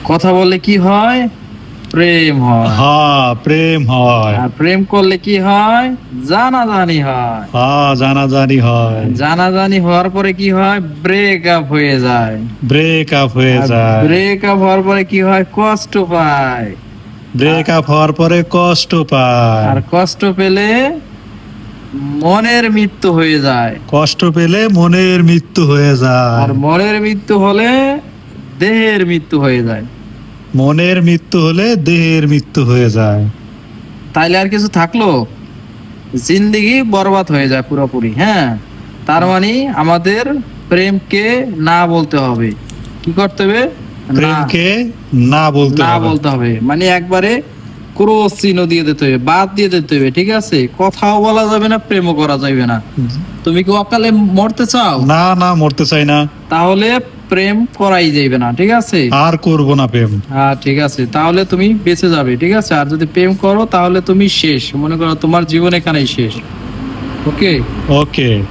কথা বললে কি হয়? প্রেম হয়। হ্যাঁ, প্রেম হয়। আর প্রেম করলে কি হয়? জানাজানি হয়। হ্যাঁ, জানাজানি হয়। জানাজানি হওয়ার পরে কি হয়? ব্রেক আপ হয়ে যায়। ব্রেকআপ হয়ে আর যায়। ব্রেক আপ হওয়ার পরে কি হয়? কষ্ট পায়। ব্রেকআপ হওয়ার পরে কষ্ট পায়। আর কষ্ট পেলে মনের মৃত্যু হয়ে যায়। কষ্ট পেলে মনের মৃত্যু হয়ে যায়। আর মনের মৃত্যু হলে দেহের মৃত্যু হয়ে যায়। মনের মৃত্যু হলে দেহের মৃত্যু হয়ে যায়। তাইলে আর কিছু থাকলো? জিন্দেগি বরবাদ হয়ে যায় পুরোপুরি। হ্যাঁ, তার মানে আমাদের প্রেমকে না বলতে হবে। কি করতে হবে? না, প্রেমকে না বলতে না হবে। বলতে হবে, মানে একবারে ক্রস চিহ্ন দিয়ে দিতে হবে, বাদ দিয়ে দিতে হবে। ঠিক আছে, কথাও বলা যাবে না, প্রেমও করা যাবে না। তুমি কি অকালে মরতে চাও? না, না, মরতে চাই না। তাহলে প্রেম করাই যাবে না। ঠিক আছে। আর করব না প্রেম। হ্যাঁ, ঠিক আছে, তাহলে তুমি বেঁচে যাবে। ঠিক আছে, আর যদি প্রেম করো তাহলে তুমি শেষ, মনে করো তোমার জীবন এখানেই শেষ। ওকে। ওকে।